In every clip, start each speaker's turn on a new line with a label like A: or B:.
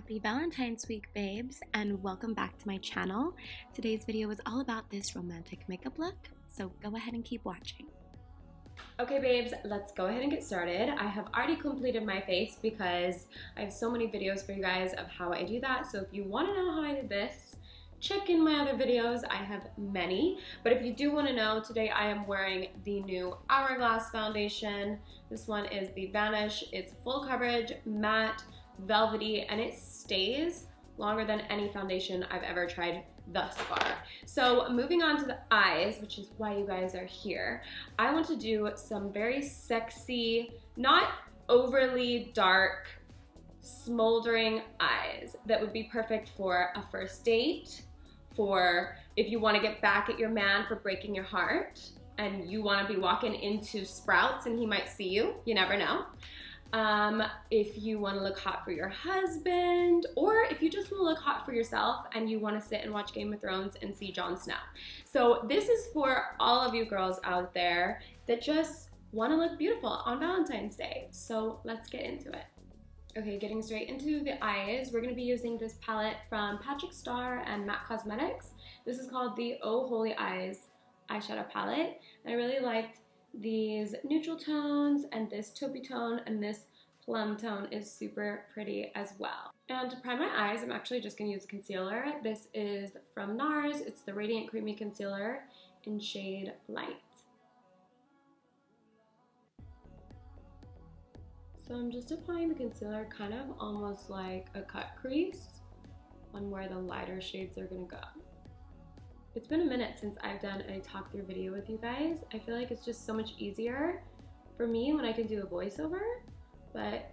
A: Happy Valentine's week, babes, and welcome back to my channel. Today's video is all about this romantic makeup look, so go ahead and keep watching.
B: Okay babes, let's go ahead and get started. I have already completed my face because I have so many videos for you guys of how I do that, so if you want to know how I did this, check in my other videos. I have many, but if you do want to know, today I am wearing the new Hourglass foundation. This one is the Vanish. It's full coverage, matte, velvety, and it stays longer than any foundation I've ever tried thus far. So moving on to the eyes, which is why you guys are here, I want to do some very sexy, not overly dark, smoldering eyes that would be perfect for a first date, for if you want to get back at your man for breaking your heart and you want to be walking into Sprouts and he might see you, you never know. If you want to look hot for your husband, or if you just want to look hot for yourself and you want to sit and watch Game of Thrones and see Jon Snow. So this is for all of you girls out there that just want to look beautiful on Valentine's Day. So let's get into it. Okay, getting straight into the eyes, we're going to be using this palette from Patrick Starr and MAC Cosmetics. This is called the Oh Holy Eyes eyeshadow palette, and I really liked these neutral tones and this taupey tone, and this plum tone is super pretty as well. And to prime my eyes, I'm actually just going to use concealer. This is from NARS. It's the Radiant Creamy Concealer in shade Light. So I'm just applying the concealer kind of almost like a cut crease on where the lighter shades are going to go. It's been a minute since I've done a talk through video with you guys. I feel like it's just so much easier for me when I can do a voiceover, but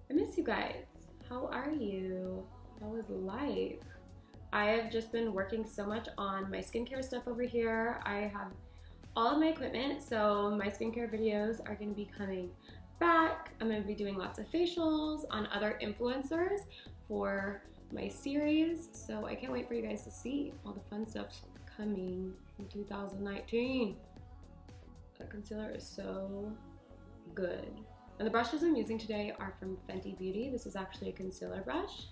B: I miss you guys. How are you? How is life? I have just been working so much on my skincare stuff over here. I have all of my equipment, so my skincare videos are going to be coming back. I'm going to be doing lots of facials on other influencers for my series, so I can't wait for you guys to see all the fun stuff coming in 2019. That concealer is so good. And the brushes I'm using today are from Fenty Beauty. This is actually a concealer brush,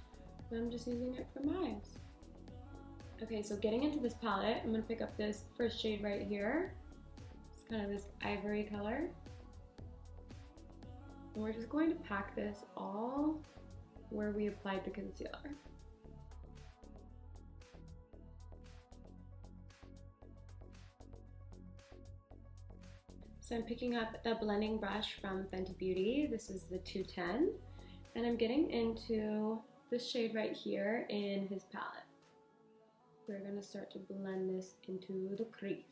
B: and I'm just using it for my eyes. Okay, so getting into this palette, I'm going to pick up this first shade right here. It's kind of this ivory color. And we're just going to pack this all where we applied the concealer. So I'm picking up the blending brush from Fenty Beauty. This is the 210. And I'm getting into this shade right here in his palette. We're going to start to blend this into the crease.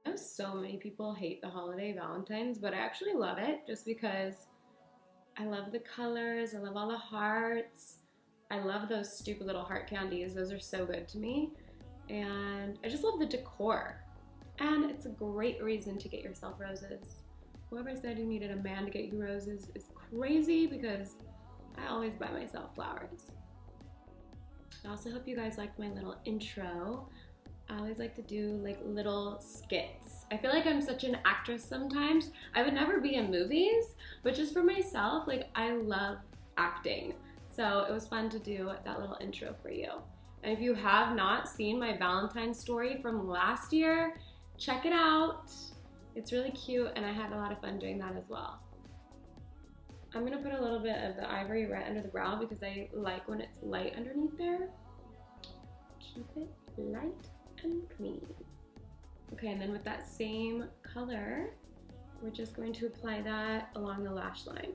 B: I know so many people hate the holiday Valentine's, but I actually love it just because I love the colors, I love all the hearts, I love those stupid little heart candies, those are so good to me, and I just love the decor, and it's a great reason to get yourself roses. Whoever said you needed a man to get you roses is crazy, because I always buy myself flowers. I also hope you guys liked my little intro. I always like to do like little skits. I feel like I'm such an actress sometimes. I would never be in movies, but just for myself, like I love acting. So it was fun to do that little intro for you. And if you have not seen my Valentine's story from last year, check it out. It's really cute and I had a lot of fun doing that as well. I'm gonna put a little bit of the ivory right under the brow because I like when it's light underneath there. Keep it light and clean. Okay, and then with that same color, we're just going to apply that along the lash line.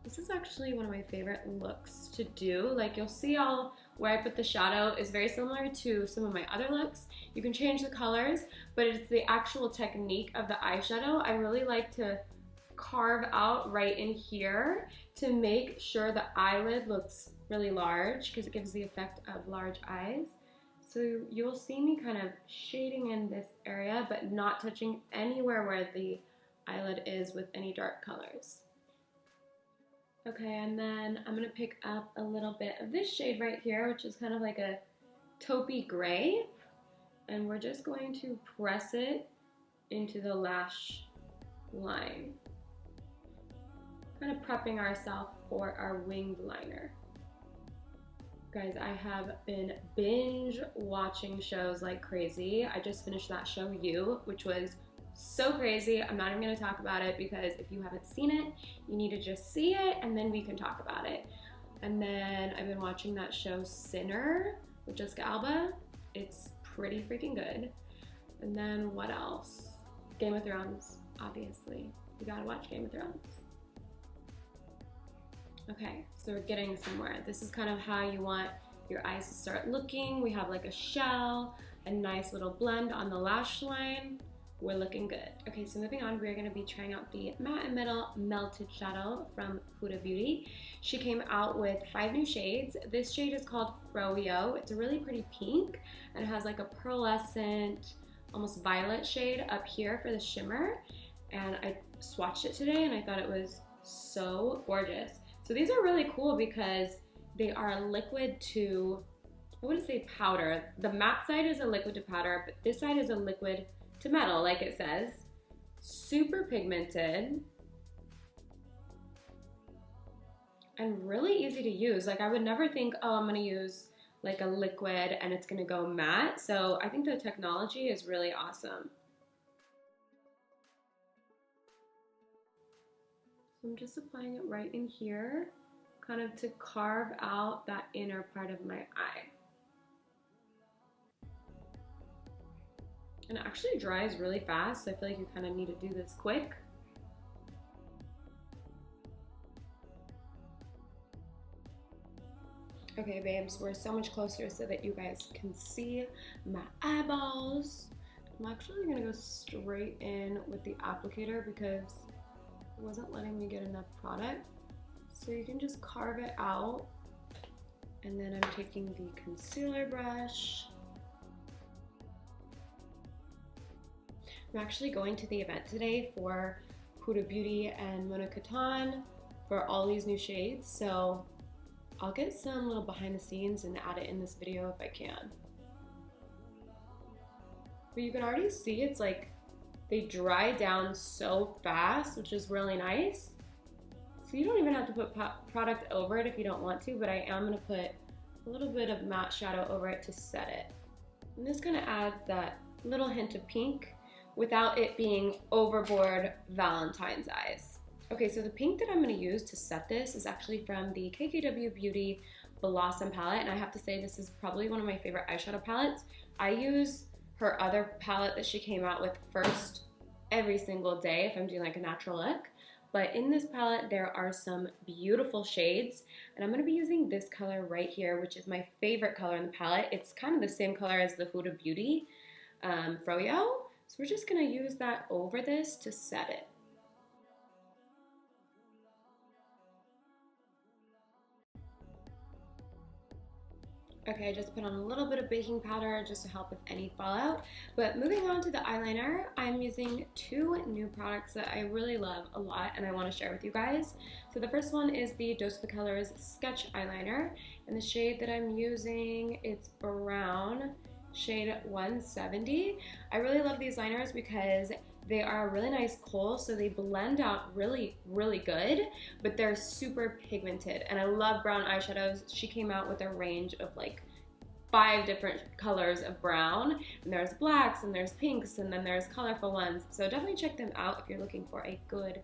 B: This is actually one of my favorite looks to do. Like you'll see all where I put the shadow is very similar to some of my other looks. You can change the colors, but it's the actual technique of the eyeshadow. I really like to carve out right in here to make sure the eyelid looks really large because it gives the effect of large eyes. So you'll see me kind of shading in this area but not touching anywhere where the eyelid is with any dark colors. Okay, and then I'm gonna pick up a little bit of this shade right here, which is kind of like a taupey gray, and we're just going to press it into the lash line. Kind of prepping ourselves for our winged liner. Guys, I have been binge watching shows like crazy. I just finished that show, You, which was so crazy. I'm not even gonna talk about it because if you haven't seen it, you need to just see it and then we can talk about it. And then I've been watching that show Sinner with Jessica Alba. It's pretty freaking good. And then what else? Game of Thrones, obviously. You gotta watch Game of Thrones. Okay, so we're getting somewhere. This is kind of how you want your eyes to start looking. We have like a shell, a nice little blend on the lash line. We're looking good. Okay, so moving on, we're gonna be trying out the Matte and Metal Melted Shadow from Huda Beauty. She came out with 5 new shades. This shade is called Fro-Yo. It's a really pretty pink and it has like a pearlescent, almost violet shade up here for the shimmer. And I swatched it today and I thought it was so gorgeous. So these are really cool because they are liquid to, I wouldn't say powder. The matte side is a liquid to powder, but this side is a liquid to metal, like it says. Super pigmented. And really easy to use. Like I would never think, oh, I'm gonna use like a liquid and it's gonna go matte. So I think the technology is really awesome. So I'm just applying it right in here, kind of to carve out that inner part of my eye. And it actually dries really fast, so I feel like you kind of need to do this quick. Okay, babes, we're so much closer so that you guys can see my eyeballs. I'm actually gonna go straight in with the applicator because it wasn't letting me get enough product. So you can just carve it out. And then I'm taking the concealer brush. I'm actually going to the event today for Huda Beauty and Mona Katan for all these new shades. So I'll get some little behind the scenes and add it in this video if I can. But you can already see it's like they dry down so fast, which is really nice. So you don't even have to put product over it if you don't want to, but I am gonna put a little bit of matte shadow over it to set it. And this kind of adds that little hint of pink without it being overboard Valentine's eyes. Okay, so the pink that I'm gonna use to set this is actually from the KKW Beauty Blossom palette, and I have to say this is probably one of my favorite eyeshadow palettes. I use her other palette that she came out with first every single day if I'm doing like a natural look. But in this palette, there are some beautiful shades, and I'm gonna be using this color right here, which is my favorite color in the palette. It's kind of the same color as the Huda Beauty Fro-Yo. So we're just gonna use that over this to set it. Okay, I just put on a little bit of baking powder just to help with any fallout. But moving on to the eyeliner, I'm using 2 new products that I really love a lot and I want to share with you guys. So the first one is the Dose of the Colors Sketch Eyeliner, and the shade that I'm using, it's brown, shade 170. I really love these liners because they are a really nice kohl, so they blend out really, really good, but they're super pigmented. And I love brown eyeshadows. She came out with a range of like 5 different colors of brown, and there's blacks and there's pinks and then there's colorful ones. So definitely check them out if you're looking for a good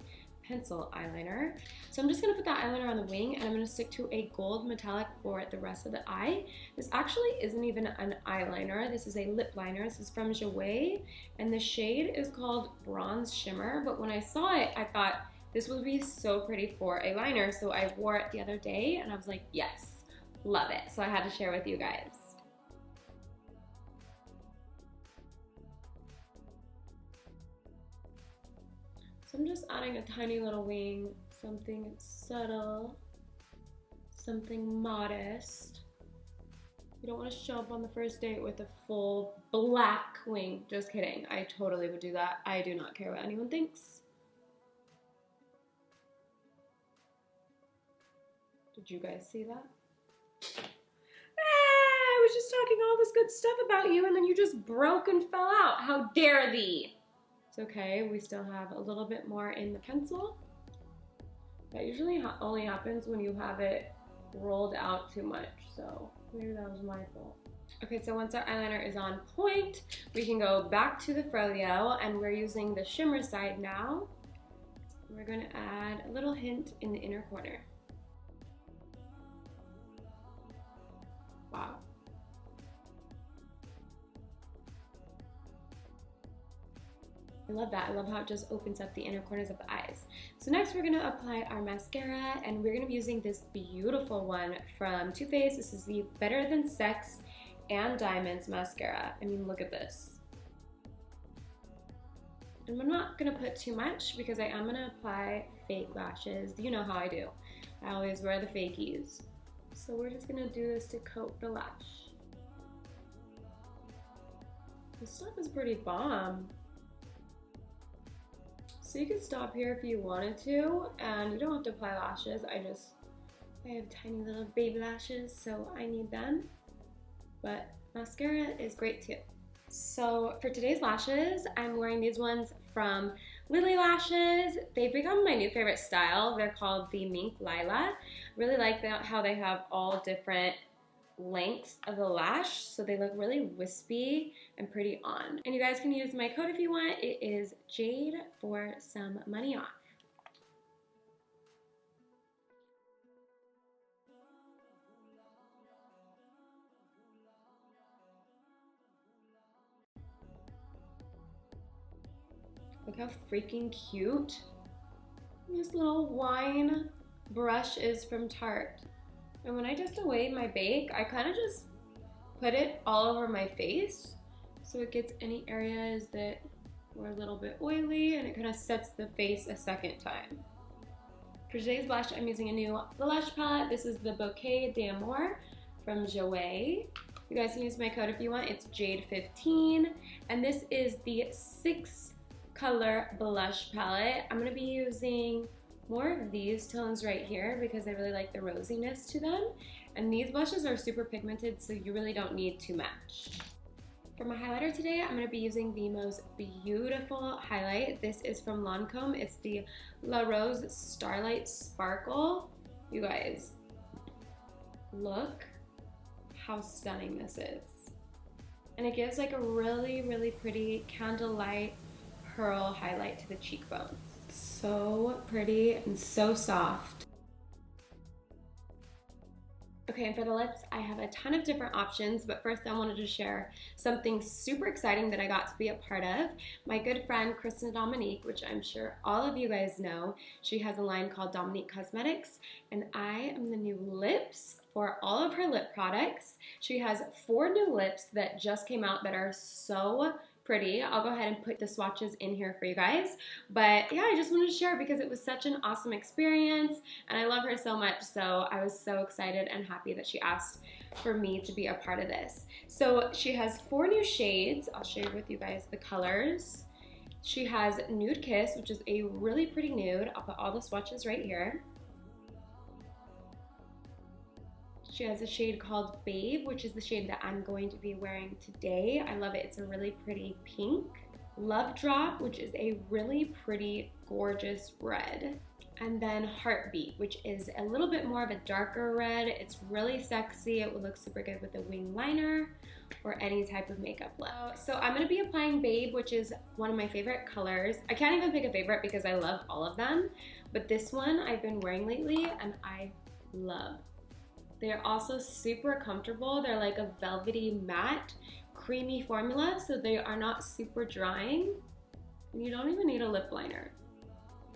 B: pencil eyeliner. So I'm just gonna put that eyeliner on the wing and I'm gonna stick to a gold metallic for the rest of the eye. This actually isn't even an eyeliner. This is a lip liner. This is from Jouer, and the shade is called Bronze Shimmer. But when I saw it, I thought this would be so pretty for a liner. So I wore it the other day and I was like, yes, love it. So I had to share with you guys. So I'm just adding a tiny little wing, something subtle, something modest. You don't want to show up on the first date with a full black wing. Just kidding. I totally would do that. I do not care what anyone thinks. Did you guys see that? I was just talking all this good stuff about you and then you just broke and fell out. How dare thee? It's okay, we still have a little bit more in the pencil. That usually only happens when you have it rolled out too much, so maybe that was my fault. Okay, so once our eyeliner is on point, we can go back to the Fro-Yo, and we're using the shimmer side now. We're gonna add a little hint in the inner corner. Wow. I love that. I love how it just opens up the inner corners of the eyes. So next we're going to apply our mascara, and we're going to be using this beautiful one from Too Faced. This is the Better Than Sex and Diamonds mascara. I mean, look at this. And I'm not going to put too much because I am going to apply fake lashes. You know how I do. I always wear the fakies. So we're just going to do this to coat the lash. This stuff is pretty bomb. So you can stop here if you wanted to, and you don't have to apply lashes. I have tiny little baby lashes, so I need them. But mascara is great too. So for today's lashes, I'm wearing these ones from Lilly Lashes. They've become my new favorite style. They're called the Mink Lyla. Really like how they have all different lengths of the lash, so they look really wispy and pretty on. And you guys can use my code if you want. It is Jade for some money off. Look how freaking cute this little wine brush is from Tarte. And when I just away my bake, I kind of just put it all over my face so it gets any areas that were a little bit oily, and it kind of sets the face a second time. For today's blush, I'm using a new blush palette. This is the Bouquet d'Amour from Jouer. You guys can use my code if you want. It's Jade15, and this is the 6-color blush palette. I'm going to be using more of these tones right here because I really like the rosiness to them. And these blushes are super pigmented, so you really don't need too much. For my highlighter today, I'm going to be using the most beautiful highlight. This is from Lancome. It's the La Rose Starlight Sparkle. You guys, look how stunning this is. And it gives like a really, really pretty candlelight pearl highlight to the cheekbones. So pretty and so soft. Okay, and for the lips, I have a ton of different options, but first I wanted to share something super exciting that I got to be a part of. My good friend, Dominique, which I'm sure all of you guys know, she has a line called Dominique Cosmetics, and I am the new lips for all of her lip products. She has 4 new lips that just came out that are so pretty. I'll go ahead and put the swatches in here for you guys. But yeah, I just wanted to share because it was such an awesome experience and I love her so much. So I was so excited and happy that she asked for me to be a part of this. So she has 4 new shades. I'll share with you guys the colors. She has Nude Kiss, which is a really pretty nude. I'll put all the swatches right here. She has a shade called Babe, which is the shade that I'm going to be wearing today. I love it. It's a really pretty pink. Lovedrop, which is a really pretty, gorgeous red. And then Heartbeat, which is a little bit more of a darker red. It's really sexy. It would look super good with a wing liner or any type of makeup lip. So I'm going to be applying Babe, which is one of my favorite colors. I can't even pick a favorite because I love all of them. But this one I've been wearing lately and I love. They're also super comfortable. They're like a velvety matte, creamy formula, so they are not super drying. And you don't even need a lip liner.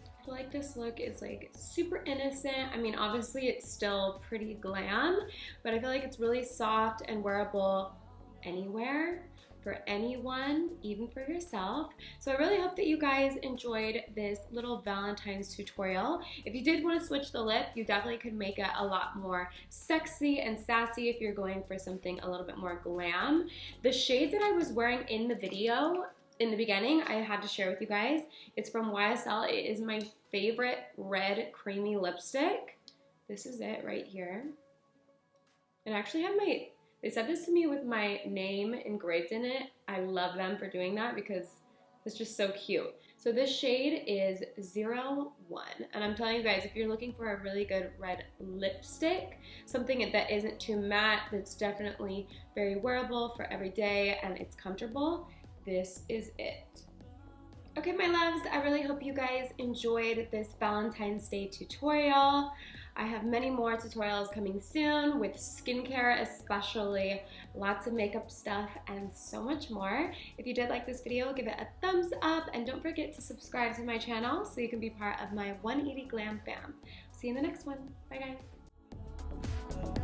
B: I feel like this look is like super innocent. I mean, obviously it's still pretty glam, but I feel like it's really soft and wearable anywhere, for anyone, even for yourself. So I really hope that you guys enjoyed this little Valentine's tutorial. If you did want to switch the lip, you definitely could make it a lot more sexy and sassy if you're going for something a little bit more glam. The shade that I was wearing in the video in the beginning, I had to share with you guys. It's from YSL. It is my favorite red creamy lipstick. This is it right here. And I actually have they said this to me with my name engraved in it. I love them for doing that because It's just so cute. So this shade is 01, and I'm telling you guys, if you're looking for a really good red lipstick, something that isn't too matte, that's definitely very wearable for every day and it's comfortable, this is it. Okay, my loves, I really hope you guys enjoyed this Valentine's Day tutorial. I have many more tutorials coming soon with skincare especially, lots of makeup stuff, and so much more. If you did like this video, give it a thumbs up, and don't forget to subscribe to my channel so you can be part of my 180 Glam fam. See you in the next one. Bye, guys.